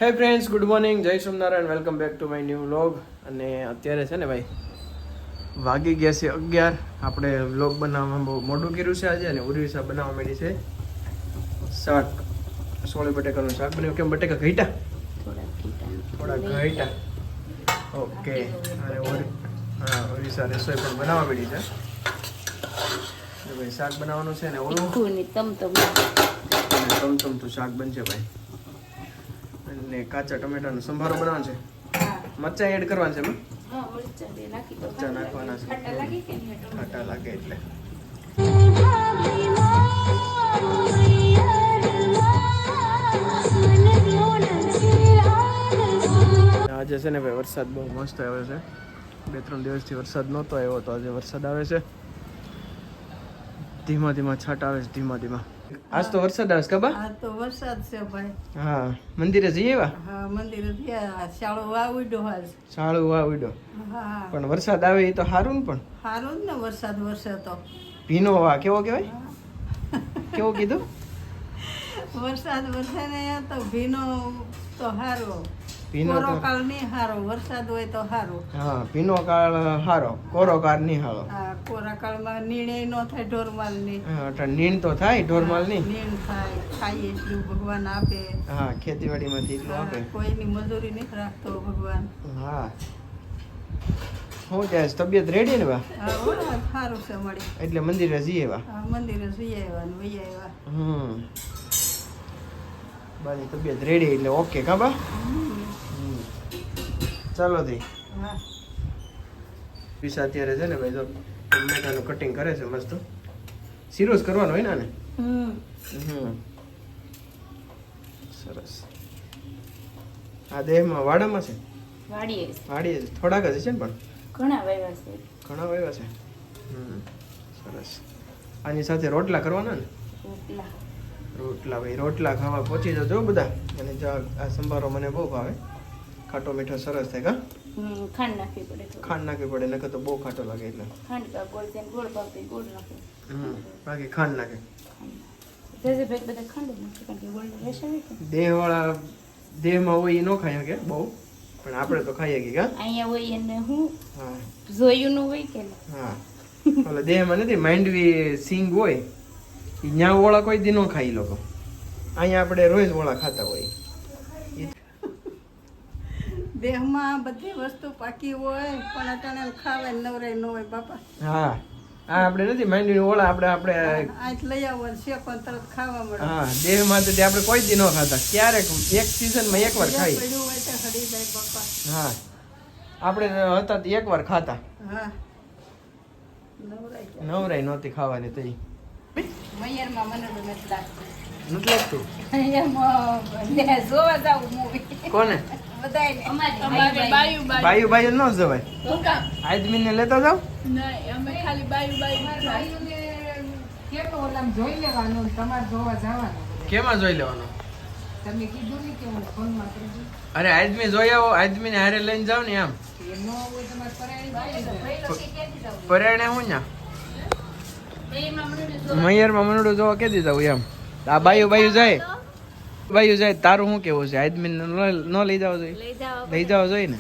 હે friends, good morning, જય Somnarayan, welcome back to my new vlog. અને અત્યારે છે ને ભાઈ વાગી ગયા છે 11. આપણે વ્લોગ બનાવવામાં બહુ મોડું કર્યું છે આજે. અને ઉર્વિશા બનાવવા માંડી છે શાક, સોળી બટેકાનું શાક બનાવ્યું. કેમ બટેકા ઘટ્યા? થોડા ઘટ્યા. ઓકે. અને ઉર્વિશા રસોઈ પણ બનાવવા માંડી છે. ભાઈ શાક બનાવવાનું છે ને ઓલું તમતમતું શાક બનશે ભાઈ. અને કાચા ટમેટાનો સંભારો બનાવવાનો છે. મરચાં એડ કરવાના છે. મરચાં નાખવાના છે. ખાટા લાગે એટલે. આજે છે ને ભાઈ વરસાદ બહુ મસ્ત આવે છે. 2-3 દિવસથી વરસાદ નહોતો આવ્યો, તો આજે વરસાદ આવે છે. ધીમા ધીમા છાંટ આવે છે, ધીમા ધીમા. આજ તો વરસાદ આવે છે. કબા આજ તો વરસાદ છે ભાઈ. હા, મંદિરે જઈએ એવા. હા, મંદિરે ગયા. શાળો વાવડ્યો હાલ. શાળો વાવડ્યો. હા, પણ વરસાદ આવે એ તો સારું ને. પણ સારું જ ને વરસાદ વરસે તો. ભીનો વા કેવો કહેવાય? કેવો કીધું? વરસાદ વરસે ને તો ભીનો તો સારો. ભીનો કોરો તો કાળ નહીં સારો, વરસાદ હોય તો સારું. હા, ભીનો કાળ હારો, કોરો કાળ નહીં હારો. હા, કોરા કાળમાં નિર્ણય ન થાય ઢોરમાલ ની. હા, એટલે નીણ તો થાય ઢોરમાલ ની. નીણ થાય, ખાઈએ એટલું ભગવાન આપે. હા, ખેતીવાડીમાંથી એટલું આપે. કોઈની મજૂરી નહીં રાખતો ભગવાન. હા. હું ત્યાં તબિયત રેડી ને બા? હા, સારું છે મળી. એટલે મંદિરે જઈએ બા. હા, મંદિરે જઈ આવ્યા ને વહી આવ્યા. બાની તબિયત રેડી એટલે ઓકે કા બા? ચાલો દી. હા, પીસા અત્યારે છે ને ભાઈ તો ટમેટાનું કટિંગ કરે છે મસ્ત. શીરો જ કરવાનો હોય ને આને? સરસ. આ દેહમાં વાડામાં છે? વાડીએ થોડાક જ છે ને પણ ઘણા વાવ્યા છે. ઘણા વાવ્યા છે. સરસ. આની સાથે રોટલા કરવાના ને? રોટલા ભાઈ, રોટલા ખાવા પહોંચી જજો બધા. અને આ સંભારો મને બહુ ભાવે. ખાટો મીઠો સરસ થાય કા? ખાંડ નાખવી પડે. ખાંડ નાખવી પડે, નકર તો બહુ ખાટો લાગે એટલે. ખાંડ કા ગોળ છે, ગોળ પાપડી ગોળ નાખે. બાકી ખાંડ નાખે. જજે ભાઈ બધા ખાંડ જ નાખે, કારણ કે ગોળ રહેશે ને. દેહવાળા દેહમાં હોય એ ન ખાઈ શકે બહુ, પણ આપણે તો ખાઈએ કે કા? અહીંયા હોય એને હું હા જોયું ન હોય કે હા. ઓલા દેહમાં નથી, માંડવી સિંગ હોય એ ન્યા ઓળા કોઈ દી ન ખાઈ લોકો. અહીંયા આપણે રોજ ઓળા ખાતા હોય. દેહમાં બધી વસ્તુ પાકી હોય પણ અટાણે ખાવે નવરાય ન હોય બાપા. હા, આ આપણે નથી માંડવી ઓળા આપણે આજ લઈ આવો શેકો તરત ખાવા મળે. હા, દેહમાં તો આપણે કોઈ દી ન ખાતા, ક્યારેક એક સિઝનમાં એકવાર ખાઈ. પડ્યું હોય તો હરી જાય બાપા. હા, આપણે હતા તો એકવાર ખાતા. હા, નવરાઈ નહોતી ખાવાની તો ઈ. મૈયરમાં મને તો નથી લાગતું. નથી લાગતું? મૈયરમાં જોવા જાવ મૂવી. કોને? બધાયને. અમારે બાયુ બાયુ ન જવાય. હું કામ? આદમીને લેતા જાવ. નહીં, અમે ખાલી બાયુ કેમ ઓલામ જોઈ લેવાનું, તમારે જોવા જવાનું. કેમાં જોઈ લેવાનો? તમે કીધું ને કે હું ફોનમાં કીધું. અરે આદમી જોઈ આવો, આદમીને હારે લઈને જાવ ને એમ. એ ન હોય તમારે પરાયણી પરાયણે હું ન્યા મૈયરમાં મનડું જોવા કે દીધા હું એમ. આ બાયુ જાય તારું શું કેવું છે? આદમીને ન લઈ જવા જોઈએ? લઈ જવા જોઈએ ને.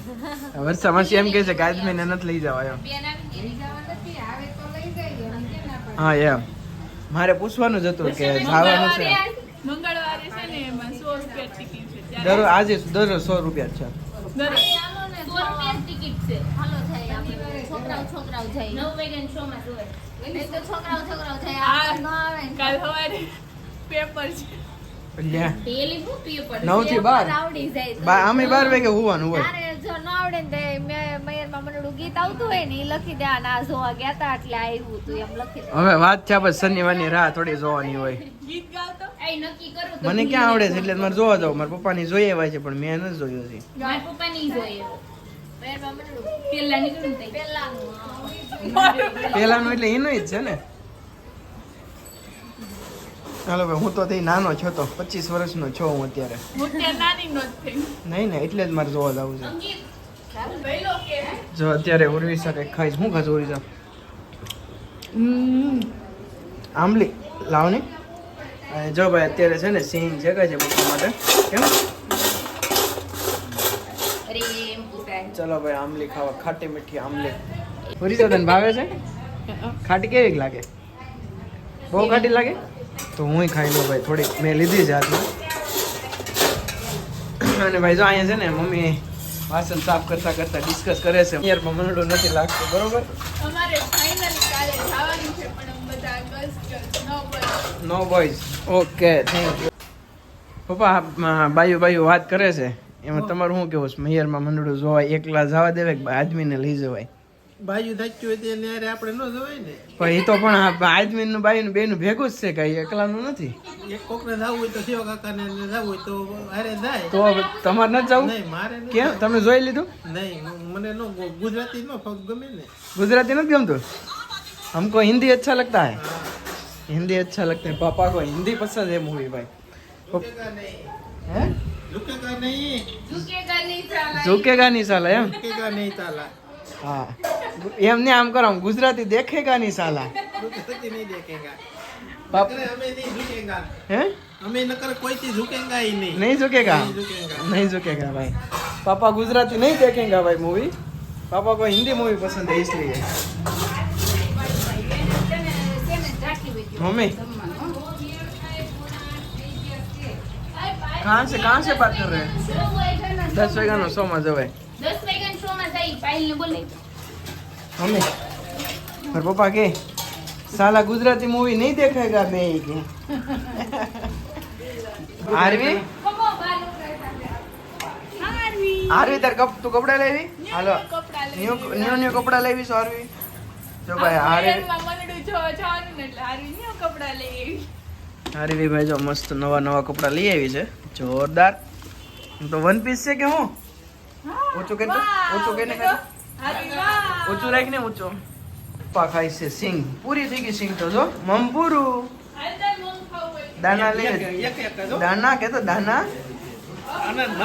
વર્ષા માસી એમ કે છે કે આદમીને નથી લઈ જવા એમ. આવે તો લઈ જાય. હા એમ મારે પૂછવાનું જ હતું કે જવાનું છે. મંગળવારે છે ને એમાં 100 રૂપિયા ટિકિટ છે. દરરોજ આજે દરરોજ 100 રૂપિયા છે. ટિકિટ છે. હાલો જાય આપણે છોકરાઓ જાય. 9 વાગ્યાનો શો માં જોવે. એટલે તો છોકરાઓ જાય. આ ન આવે ને. કાલ સવારે પેપર છે. લ્યા ડેલી હું પેપર 9 થી 12 આવડી જાય. અમે 12 વાગે હોવાનું હોય. તારે જો ન આવડે ને મયરમાં મનડું ગીત આવતું હોય ને એ લખી દે. આ જોવા ગયા તા એટલે આવ્યું તું એમ લખી દે. હવે વાત છે બસ શનિવારની રાહ થોડી જોવાની હોય. ગીત ગાતો એ નક્કી કરું તો મને ક્યાં આવડે છે એટલે મારે જોવા જાવ. મારા પપ્પાની જોઈ આવ્યા છે પણ મેં નથી જોયું છે. મારા પપ્પા ની જોઈએ. મયરમાં મનડું પેલા નીકળ્યું ને પેલાનું. પેલાનું એટલે એનો જ છે ને. હાલો ભાઈ, હું તો તે નાનો છો તો 25 વર્ષનો છો હું અત્યારે. હું ત્યાં નાની નો જ થઈ. નહીં ને એટલે જ મારે જોવા જવું છે. પહેલો કે જો અત્યારે ઉર્વિશા કંઈક ખાઈશ. શું ખાશ ઉર્વિશા? આંબલી લાવો ને. જો ભાઈ અત્યારે છે ને સિંગ છે કે છે મૂકવા માટે. કેમ ચલો ભાઈ આમલી ખાવા, ખાટી મીઠી આમલી. ઉરીસા તને ભાવે છે? ખાટી કેવી લાગે? બહુ ખાટી લાગે? તો હું ખાઈ લઉં ભાઈ, થોડીક મેં લીધી છે હાથમાં. અને ભાઈ જો અહીંયા છે ને મમ્મી વાસણ સાફ કરતા કરતા ડિસ્કસ કરે છે. યારમાં મનડું નથી લાગતું, બરોબર? અમારે ફાઇનલી કાલે જવાનું છે પણ અમે બધા ગર્લ્સ નો બોયઝ. Okay, thank you. પપ્પા બાયું વાત કરે છે, એમાં તમારું શું કેવું છે? મેયરમાં મંડળું જોવાય, એકલા જવા દેવાય કે આદમીને લઈ જવાય? બાયું થાચ્યું હોય તેને યારે આપણે ન જવાય ને. પણ એ તો પણ આદમીનું બાયુનું બેનું ભેગું જ છે, કઈ એકલાનું નથી. એક કોકને જવું હોય તો શિવ કાકાને જવું હોય તો હારે જાય. તો તમારે નથી જવું? નહીં, મારે નહીં. કેમ? તમે જોઈ લીધું? નહીં, મને નો ગુજરાતી નો ગમે ને. गुजराती नहीं गमतो? हमको हिंदी अच्छा लगता है. हिंदी अच्छा लगता है. पापा को हिंदी पसंद है मूवी भाई. झुकेगा नहीं. हैं? झुकेगा नहीं. झुकेगा नहीं साला एम. झुकेगा नहीं ताला. हाँ એમને આમ કરો, ગુજરાતી દેખેગા નહીં સાલા. ગુજરાતી नहीं देखेगा. बाप नकर हमें नहीं झुकेगा. हैं? हमें नकर कोई चीज झुकेगा ही नहीं. नहीं झुकेगा? नहीं झुकेगा. नहीं झुकेगा भाई. पापा गुजराती नहीं देखेंगे भाई मूवी. पापा को हिंदी मूवी पसंद है इसलिए. मम्मी कहाँ से बात कर रहे हैं? 10 વાગ્યાનો શો માં જવાય. 10 વાગ્યાનો શો માં જઈ પાયલ ને બોલાવી. मम्मी और पापा के साला गुजराती मूवी नहीं देखेगा मैं ही के. आरवी आरवी तार कप तू कपड़ा लेवी? हालो न्यू कपड़ा लेवी सो आरवी. जो भाई आरवी आरवी भाई जो मस्त नवा कपड़ा लई આવી છે, જોરદાર. તો વન પીસ છે કે હું? ઊંચું કે ઊંચું રાખ ને ઊંચું. પપ્પા ખાય છે સિંગ, પૂરી થઈ ગઈ સિંગ તો જો મમપુરું. દાના લે, એક જો. દાના કે તો દાના. આને ન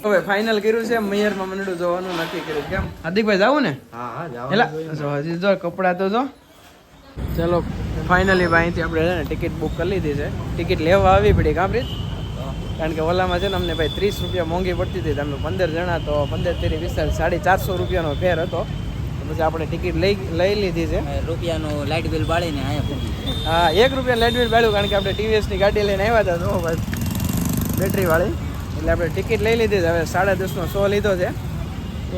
હવે ફાઇનલ કર્યું છે, મેયરમાં મંડળું જોવાનું નક્કી કર્યું. કેમ હાર્દિકભાઈ જાવું ને? હા એલા જો હજી જો કપડા તો જો. ચલો ફાઇનલી ભાઈ અહીંથી આપણે છે ને ટિકિટ બુક કરી લીધી છે. ટિકિટ લેવા આવી પડી કાંપરી, કારણ કે ઓલામાં છે ને અમને ભાઈ 30 રૂપિયા મોંઘી પડતી હતી. તમે 15 જણા તો 15 30 450 રૂપિયાનો ફેર હતો. પછી આપણે ટિકિટ લઈ લીધી છે. રૂપિયાનું લાઇટ બિલ બાળીને અહીંયા પૂરી. હા, 1 રૂપિયા લાઇટ બિલ બાળ્યું, કારણ કે આપણે TVSની ગાડી લઈને આવ્યા હતા તો બસ બેટરીવાળી. એટલે આપણે ટિકિટ લઈ લીધી છે. હવે 10:30નો શો લીધો છે.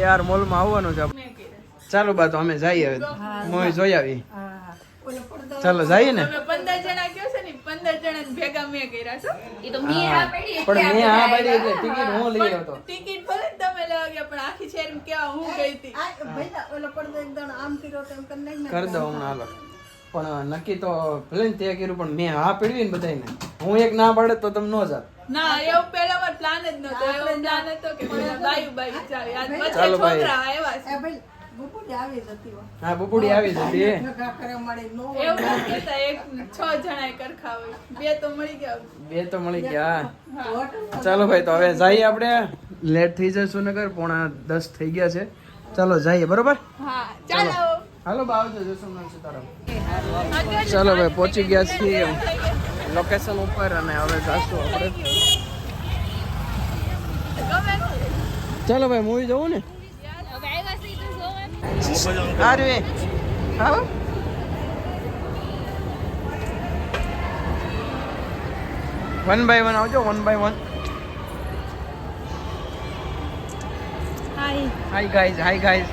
AR મોલમાં આવવાનું છે આપણે. ચાલો બા તો અમે જઈએ હવે મૂવી જોઈ આવી. ચાલો જઈએ ને. 15 જણા કયો છે ને 15 જણા ભેગા મેં કર્યા છો. એ તો મી હા પડી પણ મેં હા પાડી એટલે ટિકિટ હું લઈ આવ્યો હતો. ટિકિટ ભલે ને તમે લેવા ગયા પણ આખી શહેર કેવા હું ગઈ હતી. ભાઈ ઓલો પડદો એકદમ આમ કર્યો તેમ કરી નાખ ને. કરી દઉં હમણાં હાલો. પણ નક્કી તો ભલે ને તે કર્યું, પણ મેં હા પડી ને બધાને. હું એક ના પાડે તો તમે ન જાત. ના એવું પહેલા વાર પ્લાન જ નતો. એવો પ્લાન હતો કે બાયું જાવ. આજ વચ્ચે ચાલો ભાઈ. છોકરા આવ્યા છે. એ ભાઈ બપોરે આવી જતી હોય. હા બપોડી આવી છે બે. ભેગા કરે મળે નો એવું નથી કહેતા એક 6 જણા કરખા હોય. બે તો મળી ગયા. બે તો મળી ગયા. ચાલો ભાઈ તો હવે જઈએ આપણે. લેટ થઈ જશે નગર, 9:45 થઈ ગયા છે. ચાલો જઈએ, બરોબર? હા ચાલો. હાલો બા આવજો, જય સોમનાથ સીતારામ. ચાલો ભાઈ પહોંચી ગયા છીએ લોકેશન ઉપર અને હવે જાશું આપણે. ચાલો ભાઈ મૂવી જવું ને? હવે આવ્યા છે તો જોવાનું. આરવી હા 1 by 1 આવજો, 1 by 1. Hi guys.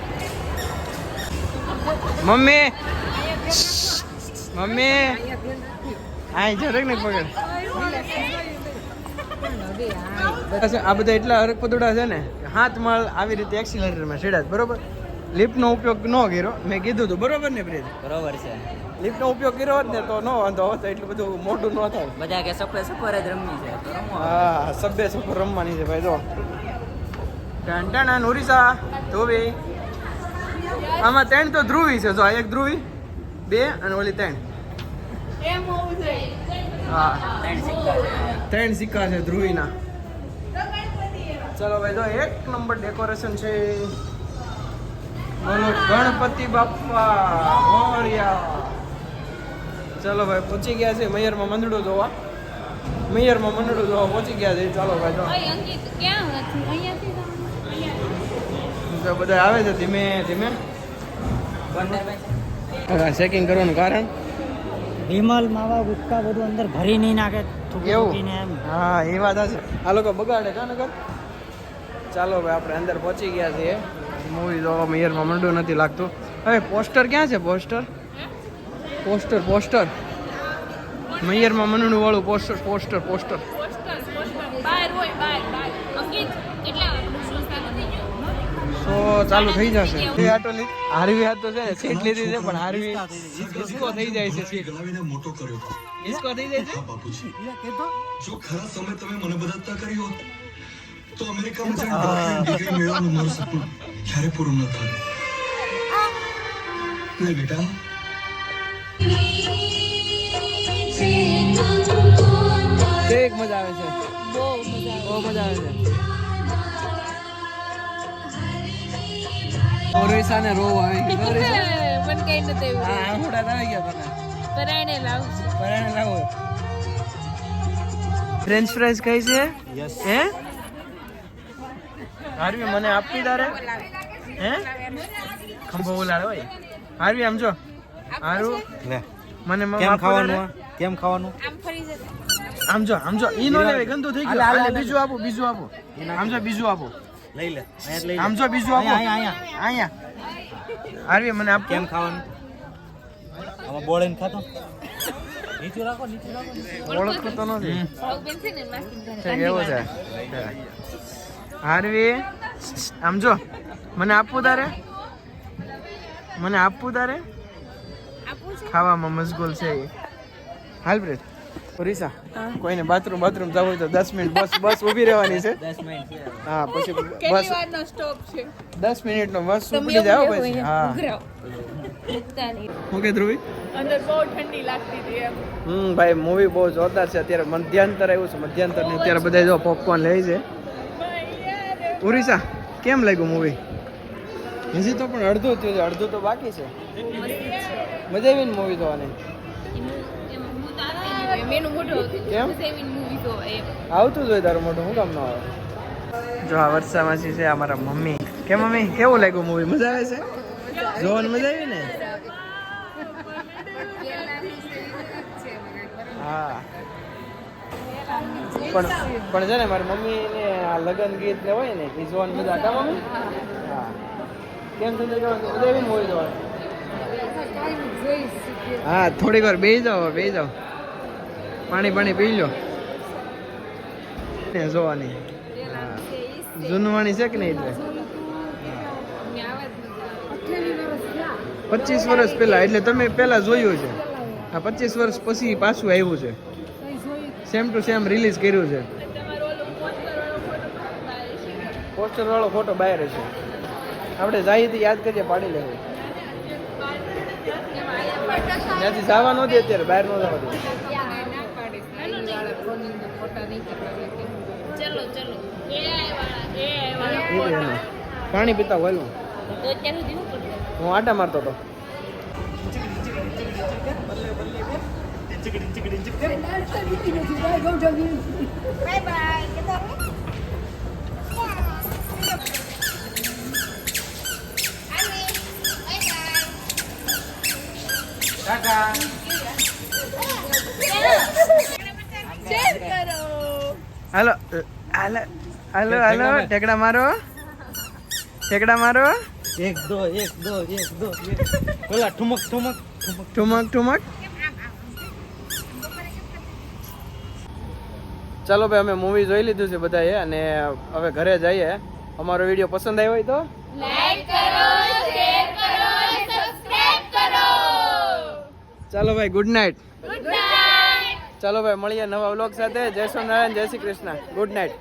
મમ્મી આય જરાક ને પકડ. આ બધા એટલા હરકપદુડા છે ને, 7 માળ આવી રીતે એક્સિલરેટરમાં ચડ્યા, બરોબર? લિફ્ટનો ઉપયોગ ન કર્યો, મેં કીધું હતું, બરોબર ને પ્રીત? બરોબર છે. લિફ્ટનો ઉપયોગ કર્યો હોત ને તો ન વાંધો હોત, એટલું બધું મોટું ન થાય. બધા કે સફર જ રમવી છે તો રમો. હા સબ્બે સુપર રમવાની છે ભાઈ. જો ટાણા ઓરિસ્સા ધોવી. આમાં 3 તો ધ્રુવી છે. જો આ એક ધ્રુવી, 2 અને ઓલી 3. એમ હોવું જોઈએ. હા 3 સિક્કા છે. 3 સિક્કા છે ધ્રુવીના. ચલો ભાઈ જો 1 નંબર ડેકોરેશન છે. બોલો ગણપતિ બાપ્પા મોરયા. ચલો ભાઈ પહોંચી ગયા છે મયરમાં મંદડું જોવા. મેયરમાં મંડળું જોવા પહોંચી ગયા છે. ચાલો ભાઈ જો ઓય અંકિત ક્યાં હતી અહીંયાથી તો બધા આવે છે ધીમે ધીમે. ચેકિંગ કરવાનું કારણ વિમલ માવા ગુટકા બધું અંદર ભરી નહીં નાખે એવું? હા એ વાત હશે. આ લોકો બગાડે કા નગર. ચાલો ભાઈ આપણે અંદર પહોંચી ગયા છીએ. મૂવી જોવા મેયરમાં મંડું નથી લાગતું. હવે પોસ્ટર ક્યાં છે? પોસ્ટર મેયરમાં મંડું વાળું પોસ્ટર બહાર હોય બહાર અંકિત કેટલા સો ચાલુ થઈ જશે. હારવી હાથ તો છે ને સીટ લીધી છે પણ હારવી હિસકો થઈ જાય છે. સીટ મોટો કર્યો હિસકો થઈ જાય છે. બાપુજી જો ખરા સમય તમે મને મદદ ના કરી હોત તો અમેરિકામાં જઈને ડોક્ટરની ડિગ્રી મેળવવાનું મારું સપનું ક્યારે પૂરું ન થાય. નહીં બેટા, કેક મજા આવે છે. બહુ મજા આવે છે. ઓરિસા ને રોવ આવી ગયો. પણ કઈ નથી હા આંખોડા આવી ગયા તને. પરાણે લાવું પરાણે લાવો. ફ્રેન્ચ ફ્રાઈઝ કઈ છે? હે હારવી મને આપી તારે હે ખંભો બોલાડે હોય. હારવી આમ જો હારું લે મને કેમ ખાવાનું આમ ફરી જશે આમ જો ઈ નો લેવે ગંદુ થઈ ગયું. આલે બીજું આપો આમ જો બીજું આપો લઈ લે આમ જો બીજું આપો અહીંયા હારવી મને આપ. કેમ ખાવાનું? આમાં બોળીને ખાતો ઓળખતો તો નથી. ભાવ બેન છે ને માસી છે કેવું છે હારવી આમ જો મને આપવું તારે ખાવામાં મશગુલ છે એ. હાલ પ્રેત રીસા કોઈને બાથરૂમ જવું હોય તો 10 મિનિટ બસ ઊભી રહેવાની છે. 10 મિનિટ છે. હા પછી કેટલી બસ વારનો સ્ટોપ છે? 10 મિનિટનો બસ ઉપડી જાવ પછી. હા હું કે ધ્રુવી અંદર બહુ ઠંડી લાગતી હતી એમ. ભાઈ મૂવી બહુ જોરદાર છે. અત્યારે મધ્યાંતર આવ્યું છે. મધ્યાંતર ને અત્યારે બધા જો પોપકોર્ન લે છે. ઉરીસા કેમ લાગ્યું મૂવી? હજી તો પણ અડધું થયું છે. અડધું તો બાકી છે. મજા આવી ને મૂવી જોવાની? મેનું મોઢું કેમ સેવિન મૂવી તો એમ આવતું જ હોય તારું મોઢું, હું કામ ન આવે? જો આ વર્ષામાંથી છે અમારા મમ્મી. કે મમ્મી કેવું લાગ્યું મૂવી? મજા આવે છે? જોવાની મજા આવી ને? હા પણ છે ને મારી મમ્મી ને આ લગ્ન ગીત ને હોય ને એ જોવાની મજા કા મમ્મી? હા કેમ થઈ જાય મજા આવી મૂવી જોવાની? હા થોડીક વાર બેસી જાઓ પાણી પી લો ને જોવાની. જૂનવાણી છે કે નહીં? એટલે 25 વર્ષ પહેલા એટલે તમે પહેલા જોયું છે. આ 25 વર્ષ પછી પાછું આવ્યું છે. સેમ ટુ સેમ રિલીઝ કર્યું છે. પોસ્ટર વાળો ફોટો બહાર છે. આપણે જઈએ તો યાદ કરીએ પાડી લેવું. ત્યાંથી જવા ન દે અત્યારે બહાર ન જવા દે. પાણી પીતા હોય હું આટા મારતો હતો. બાય બાય હાલો ટેકડા મારો. 1 2 પેલા ઠુમક. ચાલો ભાઈ અમે મૂવી જોઈ લીધું છે બધાએ અને હવે ઘરે જઈએ. અમારો વિડીયો પસંદ આવ્યો હોય તો લાઈક કરો શેર કરો સબસ્ક્રાઇબ કરો. ચાલો ભાઈ ગુડ નાઇટ. Good night. ચાલો ભાઈ મળીએ નવા વ્લોગ સાથે. જય સ્વામિનારાયણ, જય શ્રી કૃષ્ણ. Good night.